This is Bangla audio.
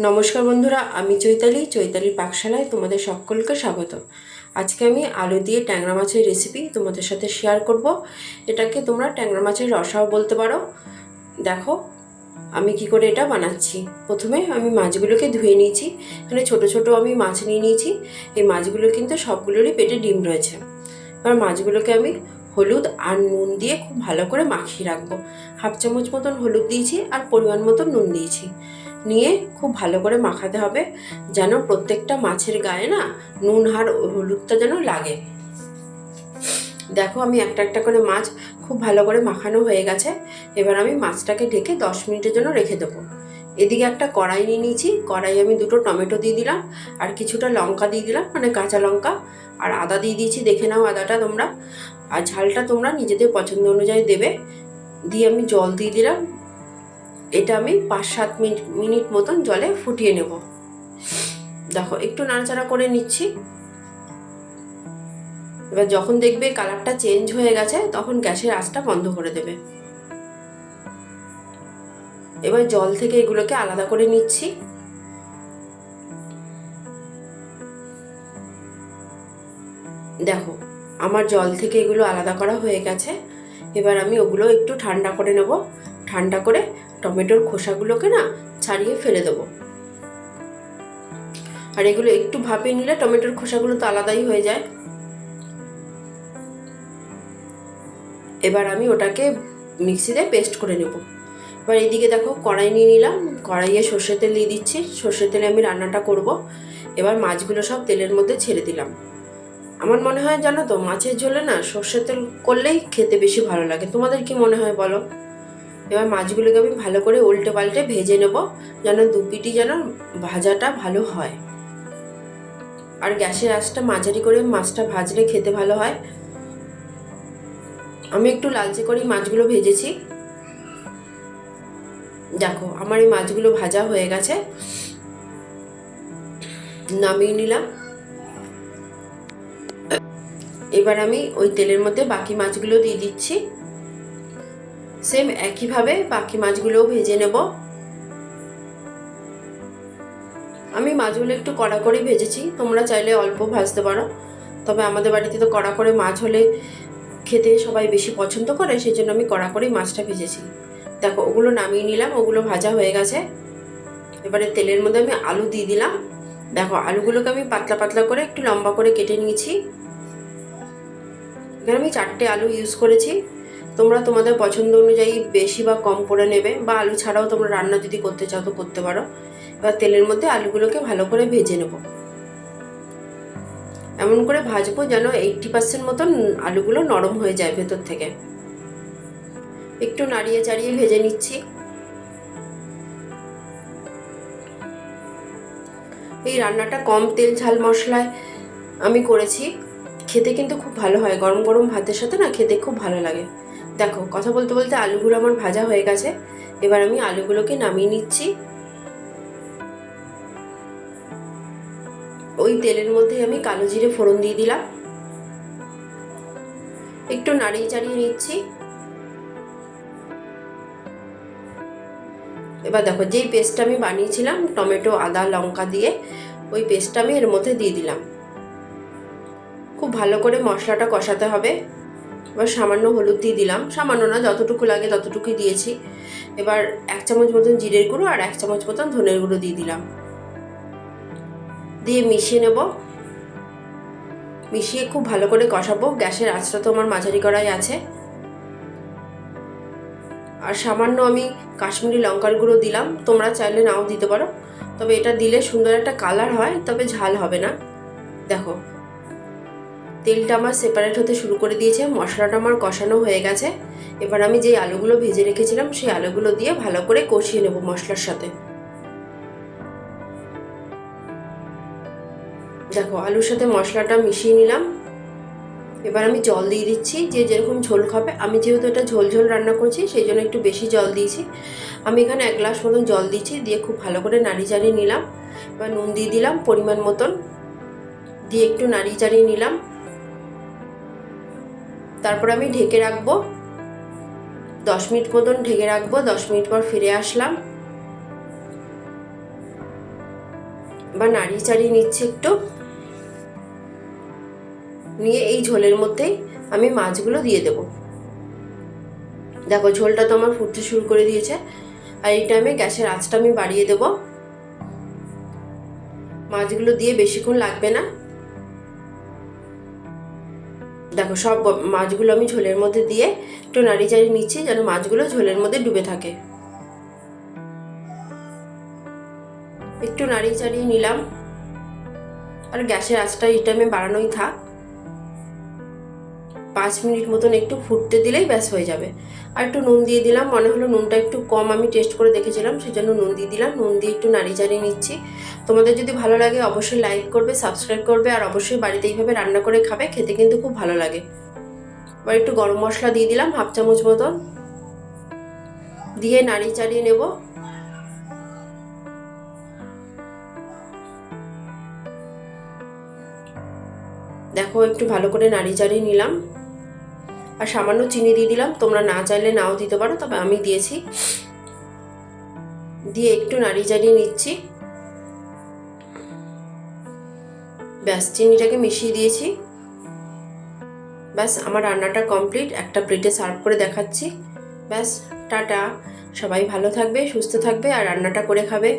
নমস্কার বন্ধুরা, আমি চৈতালির পাকশালায় তোমাদের সকলকে স্বাগত। আজকে আমি আলু দিয়ে ট্যাংরা মাছের রেসিপি তোমাদের সাথে শেয়ার করব। এটাকে তোমরা ট্যাংরা মাছের রসাও বলতে পারো। দেখো আমি কি করে এটা বানাচ্ছি। প্রথমে আমি মাছগুলোকে ধুয়ে নিয়েছি। এখানে ছোট ছোট আমি মাছ নিয়ে নিয়েছি। এই মাছগুলো কিন্তু সবগুলোরই পেটে ডিম রয়েছে। এবার মাছগুলোকে আমি হলুদ আর নুন দিয়ে খুব ভালো করে মাখিয়ে রাখবো। হাফ চামচ মতন হলুদ দিয়েছি আর পরিমাণ মতন নুন দিয়েছি। নিয়ে খুব ভালো করে মাখাতে হবে, যেন প্রত্যেকটা মাছের গায়ে না নুন আর হলুদটা যেন লাগে। দেখো আমি একটা একটা করে মাছ খুব ভালো করে মাখানো হয়ে গেছে। এবার আমি মাছটাকে ঢেকে 10 মিনিটের জন্য রেখে দেবো। এদিকে একটা কড়াই নিয়ে নিয়েছি। কড়াই আমি 2টো টমেটো দিয়ে দিলাম আর কিছুটা লঙ্কা দিয়ে দিলাম, মানে কাঁচা লঙ্কা, আর আদা দিয়ে দিয়েছি। দেখে নাও আদাটা তোমরা, আর ঝালটা তোমরা নিজেদের পছন্দ অনুযায়ী দেবে। দিয়ে আমি জল দিয়ে দিলাম। এটা আমি 5-7 মিনিট মতন জলে ফুটিয়ে নেব। দেখো একটু নাড়াচাড়া করে নিচ্ছি। এবার যখন দেখবে কালারটা চেঞ্জ হয়ে গেছে তখন গ্যাসের আঁচটা বন্ধ করে দেবে। এবার জল থেকে এগুলোকে আলাদা করে নিচ্ছি। দেখো আমার জল থেকে এগুলো আলাদা করা হয়ে গেছে। এবার আমি ওগুলো একটু ঠান্ডা করে নেব। ঠান্ডা করে টমেটোর খোসাগুলোকে না ছাড়িয়ে ফেলে দেবো। আর এগুলো একটু ভাপে নিলে টমেটোর খোসাগুলো তো আলাদাই হয়ে যায়। এবার আমি ওটাকে মিক্সিতে পেস্ট করে নেব। এবার এইদিকে দেখো কড়াই নিয়ে নিলাম। কড়াইয়ে সর্ষের তেল দিয়ে দিচ্ছি। সর্ষের তেলে আমি রান্নাটা করব। এবার মাছগুলো সব তেলের মধ্যে ছেড়ে দিলাম। আমার মনে হয় জানো তো, মাছের ঝোলে না সর্ষের তেল করলেই খেতে বেশি ভালো লাগে। তোমাদের কি মনে হয় বলো? এবার মাছগুলোকে আমি ভালো করে উল্টে পাল্টে ভেজে নেব, যেন দুপিটি যেন ভাজাটা ভালো হয়। আর গ্যাসের আঁচটা মাঝারি করে মাছটা ভাজলে খেতে ভালো হয়। আমি একটু লালচে করে মাছগুলো ভেজেছি। দেখো আমার এই মাছগুলো ভাজা হয়ে গেছে। নামিয়ে নিলাম। এবার আমি ওই তেলের মধ্যে বাকি মাছগুলো দিয়ে দিচ্ছি। সেম একইভাবে বাকি মাছগুলোও ভেজে নেব। আমি মাছগুলো একটু কড়া করে ভেজেছি, তোমরা চাইলে অল্প ভাজতে পারো। তবে আমাদের বাড়িতে তো কড়া করে মাছ হলে খেতে সবাই বেশি পছন্দ করে, সেই জন্য আমি কড়া করেই মাছটা ভেজেছি। দেখো ওগুলো নামিয়ে নিলাম, ওগুলো ভাজা হয়ে গেছে। এবারে তেলের মধ্যে আমি আলু দিয়ে দিলাম। দেখো আলুগুলোকে আমি পাতলা পাতলা করে একটু লম্বা করে কেটে নিয়েছি। এখানে আমি 4টে আলু ইউজ করেছি। তোমরা তোমাদের পছন্দ অনুযায়ী বেশি বা কম করে নেবে, বা আলু ছাড়াও তোমরা রান্না যদি করতে চাও তো করতে পারো। এবার তেলের মধ্যে আলুগুলোকে ভালো করে ভেজে নেব। এমন করে ভাজবো যেন 80% মতন আলুগুলো নরম হয়ে যায় ভেতর থেকে। একটু নাড়িয়ে চাড়িয়ে ভেজে নিচ্ছি। এই রান্নাটা কম তেল ঝাল মশলায় আমি করেছি। খেতে কিন্তু খুব ভালো হয়, গরম গরম ভাতের সাথে না খেতে খুব ভালো লাগে। দেখো কথা বলতে বলতে আলুগুলো আমার ভাজা হয়ে গেছে। এবার আমি আলুগুলোকে নামিয়ে নিচ্ছি। ওই তেলের মধ্যে আমি কালো জিরে ফোড়ন দিয়ে দিলাম। একটু নাড়িয়ে চাড়িয়ে নিচ্ছি। এবার দেখো যেই পেস্টটা আমি বানিয়েছিলাম টমেটো আদা লঙ্কা দিয়ে, ওই পেস্টটা আমি এর মধ্যে দিয়ে দিলাম। খুব ভালো করে মশলাটা কষাতে হবে। এবার সামান্য হলুদ দিয়ে দিলাম, সামান্য না, যতটুকু লাগে ততটুকুই দিয়েছি। এবার 1 চামচ মতন জিরের গুঁড়ো আর 1 চামচ মতন ধনের গুঁড়ো দিয়ে দিলাম। দিয়ে মিশিয়ে নেব। মিশিয়ে খুব ভালো করে কষাবো। গ্যাসের আঁচটা তো আমার মাঝারি করাই আছে। আর সামান্য আমি কাশ্মীরি লঙ্কার গুঁড়ো দিলাম, তোমরা চাইলে নাও দিতে পারো। তবে এটা দিলে সুন্দর একটা কালার হয়, তবে ঝাল হবে না। দেখো তেলটা আমার সেপারেট হতে শুরু করে দিয়েছে, মশলাটা আমার কষানো হয়ে গেছে। এবার আমি যেই আলুগুলো ভেজে রেখেছিলাম সেই আলুগুলো দিয়ে ভালো করে কষিয়ে নেব মশলার সাথে। দেখো আলুর সাথে মশলাটা মিশিয়ে নিলাম। এবার আমি জল দিয়ে দিচ্ছি, যে যেরকম ঝোল খাবে। আমি যেহেতু এটা ঝোল ঝোল রান্না করছি সেই জন্য একটু বেশি জল দিয়েছি। আমি এখানে 1 গ্লাস মতন জল দিচ্ছি। দিয়ে খুব ভালো করে নাড়িয়ে চাড়িয়ে নিলাম। এবার নুন দিয়ে দিলাম পরিমাণ মতন, দিয়ে একটু নাড়িয়ে চাড়িয়ে নিলাম। তারপর আমি ঢেকে রাখবো 10 মিনিট মতন ঢেকে রাখবো। 10 মিনিট পর ফিরে আসলাম। বা নাড়িয়ে চাড়িয়ে নিচ্ছি একটু। নিয়ে এই ঝোলের মধ্যেই আমি মাছগুলো দিয়ে দেব। দেখো ঝোলটা তো আমার ফুটতে শুরু করে দিয়েছে। আর এই টাইমে গ্যাসের আঁচটা আমি বাড়িয়ে দেব। মাছগুলো দিয়ে বেশিক্ষণ লাগবে না। দেখো সব মাছগুলো আমি ঝোলের মধ্যে দিয়ে একটু নাড়ি চাড়িয়ে নিচ্ছি যেন মাছগুলো ঝোলের মধ্যে ডুবে থাকে। একটু নাড়িয়ে চাড়িয়ে নিলাম। আর গ্যাসের আঁচটা এই টাইমে বাড়ানোই থাক। 5 মিনিট মতন একটু ফুটতে দিলেই ব্যাস হয়ে যাবে। আর একটু নুন দিয়ে দিলাম, মনে হলো নুনটা একটু কম, আমি টেস্ট করে দেখেছিলাম, সেই জন্য নুন দিয়ে দিলাম। নুন দিয়ে একটু নাড়ি চাড়িয়ে নিচ্ছি। তোমাদের যদি ভালো লাগে অবশ্যই লাইক করবে, সাবস্ক্রাইব করবে, আর অবশ্যই বাড়িতে এইভাবে রান্না করে খাবে, খেতে কিন্তু খুব ভালো লাগে। এবার একটু গরম মশলা দিয়ে দিলাম 1/2 চামচ মতন, দিয়ে নাড়ি চাড়িয়ে নেব। দেখো একটু ভালো করে নাড়ি চাড়িয়ে নিলাম। আর সামান্য চিনি দিয়ে দিলাম, তোমরা না চাইলে নাও দিতে পারো, তবে আমি দিয়েছি। দিয়ে একটু নাড়ি চাড়িয়ে নিচ্ছি। ব্যাস চিনিটাকে মিশিয়ে দিয়েছি। ব্যাস আমার রান্নাটা কমপ্লিট। একটা প্লেটে সার্ভ করে দেখাচ্ছি। ব্যাস টাটা। সবাই ভালো থাকবে, সুস্থ থাকবে, আর রান্নাটা করে খাবে।